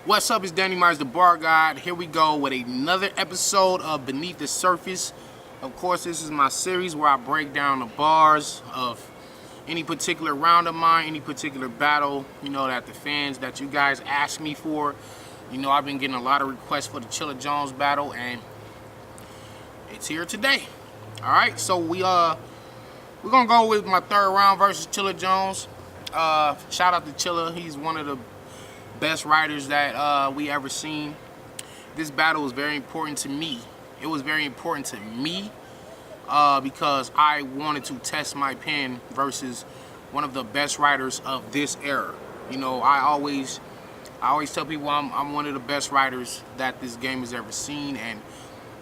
What's up? It's Danny Myers, the Bar God. Here we go with another episode of Beneath the Surface. Of course, this is my series where I break down the bars of any particular round of mine, any particular battle, that the fans, that you guys ask me for. I've been getting a lot of requests for the Chilla Jones battle, and it's here today. All right, so we're gonna go with my third round versus Chilla Jones. Shout out to Chilla. He's one of the best writers that we ever seen. This battle was very important to me. It was very important to me because I wanted to test my pen versus one of the best writers of this era. I always tell people I'm one of the best writers that this game has ever seen, and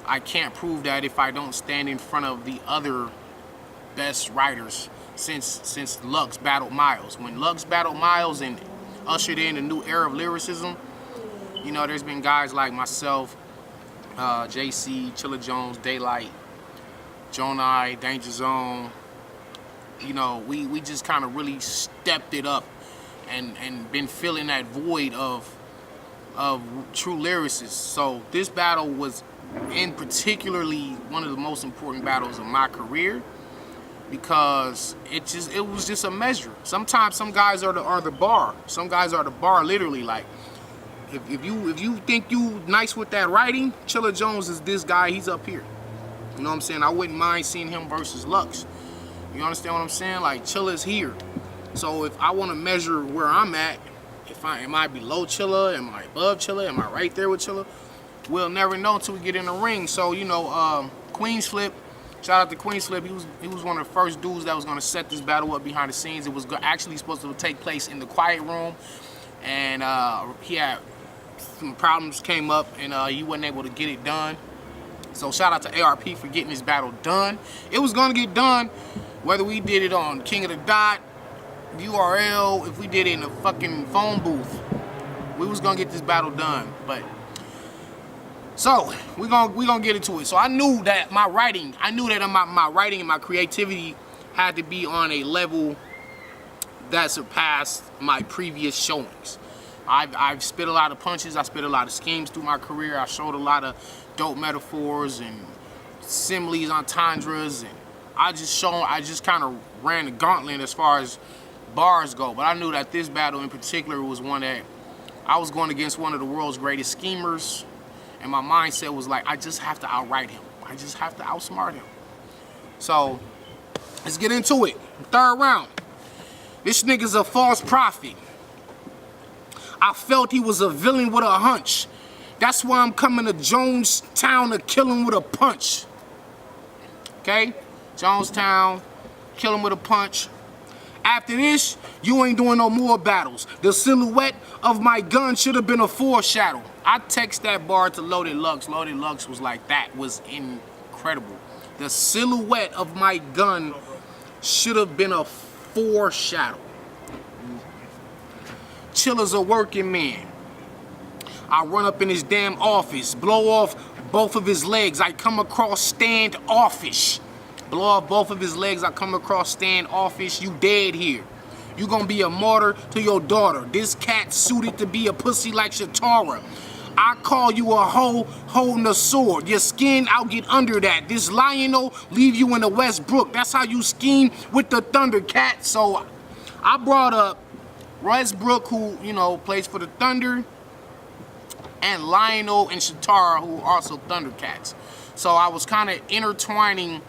I can't prove that if I don't stand in front of the other best writers since Lux battled Miles. When Lux battled Miles and ushered in a new era of lyricism, there's been guys like myself, JC, Chilla Jones, Daylight, Jonai, Danger Zone. We just kind of really stepped it up and been filling that void of true lyricists. So this battle was in particularly one of the most important battles of my career, because it was just a measure. Sometimes some guys are the bar. Some guys are the bar, literally. Like if you think you nice with that writing, Chilla Jones is this guy. He's up here. You know what I'm saying? I wouldn't mind seeing him versus Lux. You understand what I'm saying? Like, Chilla's here. So if I want to measure where I'm at, am I below Chilla? Am I above Chilla? Am I right there with Chilla? We'll never know until we get in the ring. So Queen's Flip. Shout out to Queen's Flip. He was one of the first dudes that was going to set this battle up behind the scenes. It was actually supposed to take place in the quiet room, and he had some problems came up, and he wasn't able to get it done. So shout out to ARP for getting this battle done. It was going to get done whether we did it on King of the Dot, URL, if we did it in a fucking phone booth. We was going to get this battle done, but so we gonna get into it. So I knew that my writing and my creativity had to be on a level that surpassed my previous showings. I've spit a lot of punches. I spit a lot of schemes through my career. I showed a lot of dope metaphors and similes, entendres, and I just kind of ran the gauntlet as far as bars go. But I knew that this battle in particular was one that I was going against one of the world's greatest schemers. And my mindset was like, I just have to outwrite him. I just have to outsmart him. So, let's get into it. Third round. This nigga's a false prophet. I felt he was a villain with a hunch. That's why I'm coming to Jonestown to kill him with a punch. Okay? Jonestown, kill him with a punch. After this, you ain't doing no more battles. The silhouette of my gun should have been a foreshadow. I text that bar to Loaded Lux. Loaded Lux was like, that was incredible. The silhouette of my gun should have been a foreshadow. Chilla's a working man. I run up in his damn office, blow off both of his legs. I come across standoffish. Blow off both of his legs. I come across standoffish. You dead here. You gonna be a martyr to your daughter. This cat suited to be a pussy like Shatara. I call you a hoe holding a sword. Your skin, I'll get under that. This lion-o leave you in the Westbrook. That's how you scheme with the Thundercat. So I brought up Westbrook, who, plays for the Thunder, and Lion-o and Shatara, who are also Thundercats. So I was kind of intertwining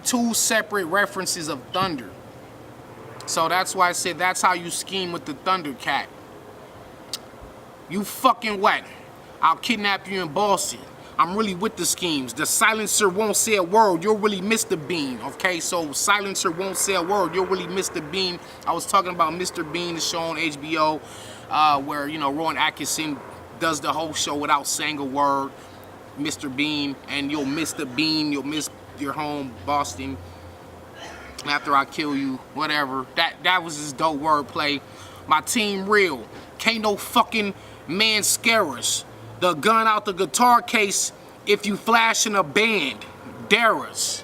two separate references of Thunder. So that's why I said that's how you scheme with the Thundercat. You fucking what? I'll kidnap you in Boston. I'm really with the schemes. The silencer won't say a word. You'll really miss the beam. Okay, so silencer won't say a word. You'll really miss the beam. I was talking about Mr. Bean, the show on HBO, where Rowan Atkinson does the whole show without saying a word. Mr. Bean, and you'll miss the beam. You'll miss your home, Boston. After I kill you, whatever. That was just dope wordplay. My team real. Can't no fucking man scare us. The gun out the guitar case if you flash in a band. Dare us.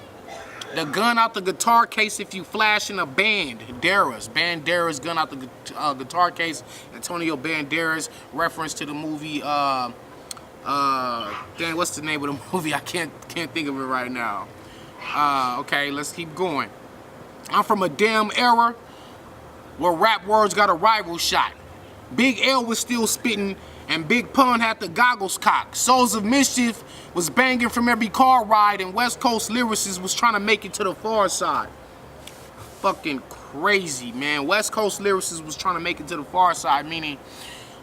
The gun out the guitar case if you flashing a Banderas gun out the guitar case. Antonio Banderas, reference to the movie, dang, what's the name of the movie? I can't think of it right now. Okay, let's keep going. I'm from a damn era where rap words got a rival shot. Big L was still spitting and Big Pun had the goggles cocked. Souls of Mischief was banging from every car ride and West Coast lyricists was trying to make it to the far side. Fucking crazy, man. West Coast lyricists was trying to make it to the far side, meaning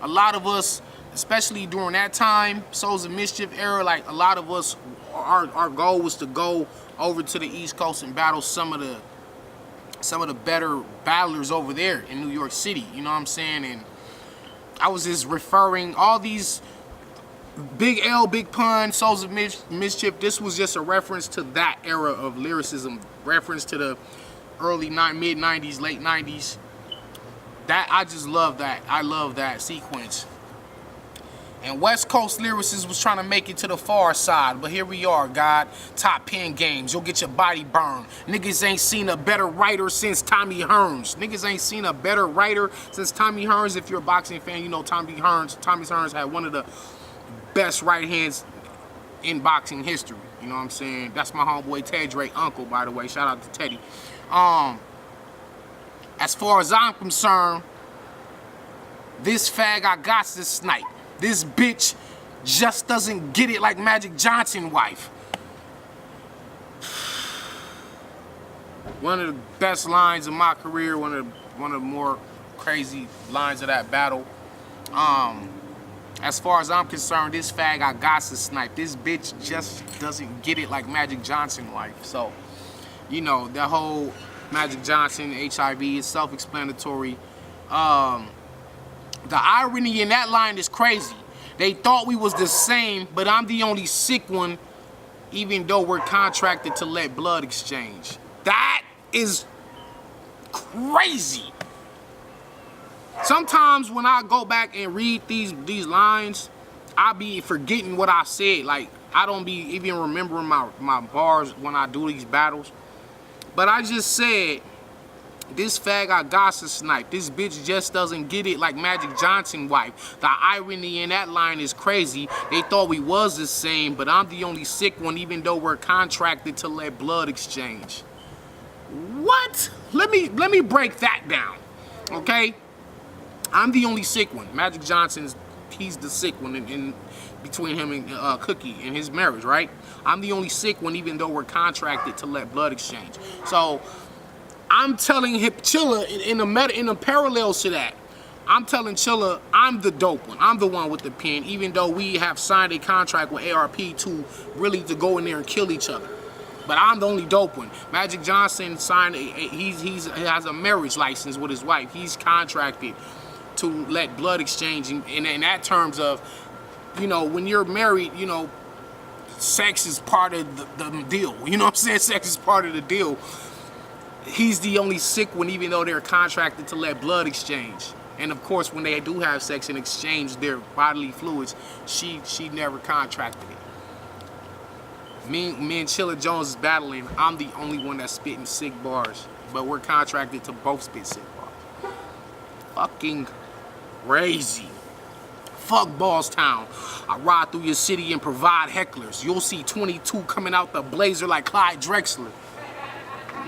a lot of us, especially during that time, Souls of Mischief era, like a lot of us, our goal was to go over to the East Coast and battle some of the better battlers over there in New York City, you know what I'm saying? And I was just referring all these Big L, Big Pun, Souls of Mischief. This was just a reference to that era of lyricism, reference to the mid 90s, late 90s. That I just love that. I love that sequence. And West Coast lyricists was trying to make it to the far side, but here we are, God. Top pen games, you'll get your body burned. Niggas ain't seen a better writer since Tommy Hearns. Niggas ain't seen a better writer since Tommy Hearns. If you're a boxing fan, you know Tommy Hearns had one of the best right hands in boxing history. You know what I'm saying? That's my homeboy Ted Drake uncle, by the way. Shout out to Teddy. As far as I'm concerned, this fag I got to snipe. This bitch just doesn't get it like Magic Johnson wife. One of the best lines of my career, one of the more crazy lines of that battle. As far as I'm concerned, this fag I got to snipe. This bitch just doesn't get it like Magic Johnson wife. So, you know, that whole Magic Johnson, HIV is self-explanatory. The irony in that line is crazy. They thought we was the same, but I'm the only sick one, even though we're contracted to let blood exchange. That is crazy. Sometimes when I go back and read these lines, I be forgetting what I said. Like, I don't be even remembering my bars when I do these battles. But I just said, this fag I got to snipe. This bitch just doesn't get it like Magic Johnson wife. The irony in that line is crazy. They thought we was the same, but I'm the only sick one, even though we're contracted to let blood exchange. What? Let me break that down, okay? I'm the only sick one. Magic Johnson's, he's the sick one in between him and Cookie in his marriage, right? I'm the only sick one, even though we're contracted to let blood exchange. So I'm telling him, Chilla, in the parallels to that, I'm telling Chilla, I'm the dope one. I'm the one with the pen, even though we have signed a contract with ARP to really to go in there and kill each other. But I'm the only dope one. Magic Johnson signed, he has a marriage license with his wife. He's contracted to let blood exchange, and in that terms of, you know, when you're married, you know, sex is part of the deal. You know what I'm saying? Sex is part of the deal. He's the only sick one, even though they're contracted to let blood exchange. And of course, when they do have sex and exchange their bodily fluids, she never contracted it. Me and Chilla Jones is battling. I'm the only one that's spitting sick bars, but we're contracted to both spit sick bars. Fucking crazy. Fuck Ballstown. I ride through your city and provide hecklers. You'll see 22 coming out the blazer like Clyde Drexler.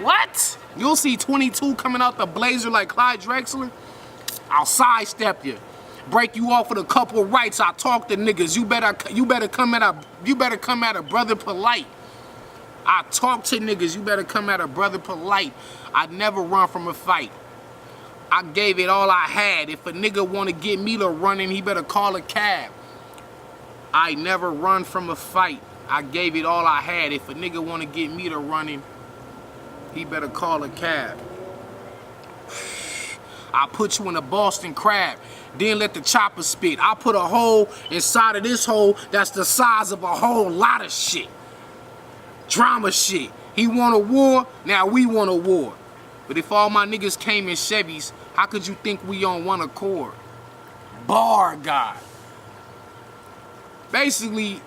What? You'll see 22 coming out the blazer like Clyde Drexler? I'll sidestep you, break you off with a couple rights. I talk to niggas. You better come at a brother polite. I talk to niggas. You better come at a brother polite. I never run from a fight. I gave it all I had. If a nigga wanna get me to running, he better call a cab. I never run from a fight. I gave it all I had. If a nigga wanna get me to running, he better call a cab. I put you in a Boston crab, then let the chopper spit. I put a hole inside of this hole that's the size of a whole lot of shit. Drama shit. He want a war, now we want a war. But if all my niggas came in Chevys, how could you think we on one accord? Bar God. Basically,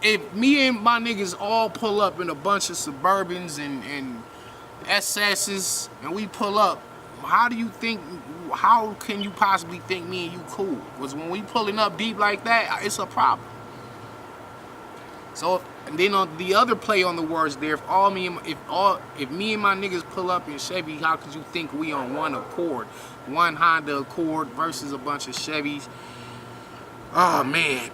if me and my niggas all pull up in a bunch of Suburbans and SS's and we pull up, how can you possibly think me and you cool? Because when we pulling up deep like that, it's a problem. So and then on the other play on the words there, if me and my niggas pull up in Chevy, how could you think we on one Accord, one Honda Accord versus a bunch of Chevys? Oh man.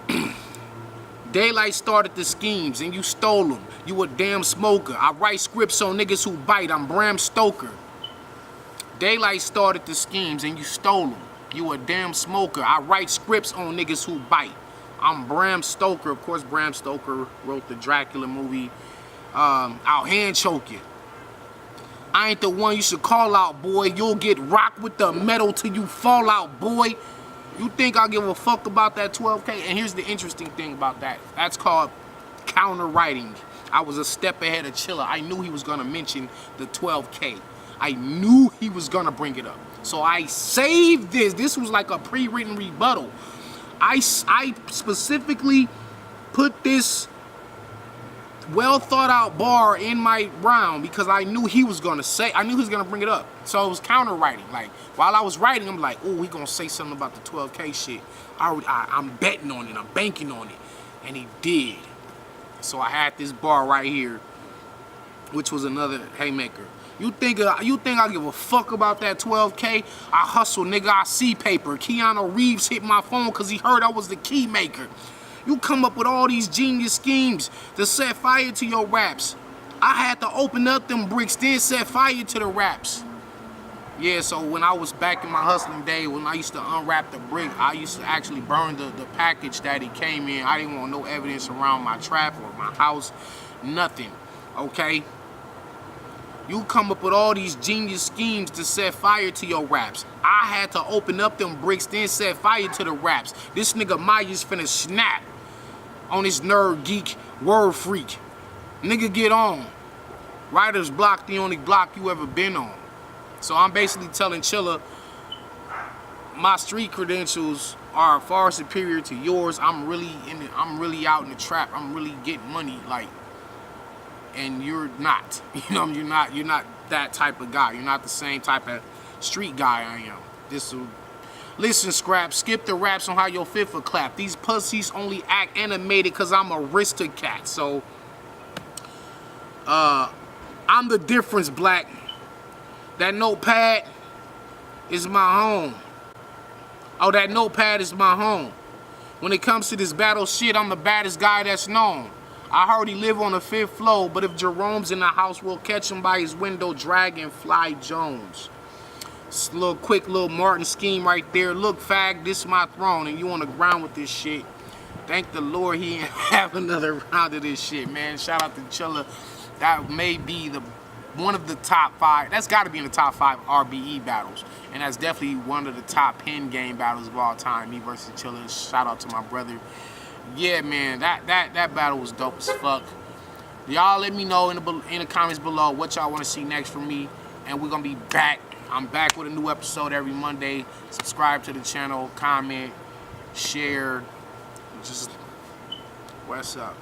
Daylight started the schemes and you stole them. You a damn smoker. I write scripts on niggas who bite. I'm Bram Stoker. Daylight started the schemes and you stole them. You a damn smoker. I write scripts on niggas who bite. I'm Bram Stoker. Of course, Bram Stoker wrote the Dracula movie. I'll hand choke you. I ain't the one you should call out, boy. You'll get rocked with the metal till you fall out, boy. You think I give a fuck about that 12K? And here's the interesting thing about that. That's called counter writing. I was a step ahead of Chilla. I knew he was gonna mention the 12K. I knew he was gonna bring it up. So I saved this. This was like a pre-written rebuttal. I specifically put this well thought out bar in my round because I knew he was gonna bring it up. So it was counter writing. Like while I was writing, I'm like, oh, he gonna say something about the 12K shit. I'm betting on it, I'm banking on it. And he did. So I had this bar right here, which was another haymaker. You think I give a fuck about that 12K? I hustle, nigga, I see paper. Keanu Reeves hit my phone because he heard I was the key maker. You come up with all these genius schemes to set fire to your raps. I had to open up them bricks, then set fire to the raps. Yeah, so when I was back in my hustling day, when I used to unwrap the brick, I used to actually burn the package that it came in. I didn't want no evidence around my trap or my house, nothing, okay? You come up with all these genius schemes to set fire to your raps. I had to open up them bricks, then set fire to the raps. This nigga Maya's finna snap on this nerd geek word freak. Nigga, get on. Writer's block, the only block you ever been on. So I'm basically telling Chilla, my street credentials are far superior to yours. I'm really out in the trap. I'm really getting money, like, and you're not. You know, you're not that type of guy. You're not the same type of street guy I am. Listen, Scrap, skip the raps on how your FIFA clap. These pussies only act animated because I'm a ristocat. So, I'm the difference, Black. That notepad is my home. Oh, that notepad is my home. When it comes to this battle shit, I'm the baddest guy that's known. I heard he live on the 5th floor, but if Jerome's in the house, we'll catch him by his window, Dragonfly Jones. It's a quick little Martin scheme right there. Look, fag, this is my throne, and you on the ground with this shit. Thank the Lord he ain't have another round of this shit, man. Shout out to Chilla. That may be one of the top 5. That's got to be in the top 5 RBE battles, and that's definitely one of the top pen game battles of all time. Me versus Chilla. Shout out to my brother. Yeah, man, that battle was dope as fuck. Y'all let me know in the comments below what y'all want to see next from me, and we're gonna be back. I'm back with a new episode every Monday. Subscribe to the channel, comment, share. Just what's up?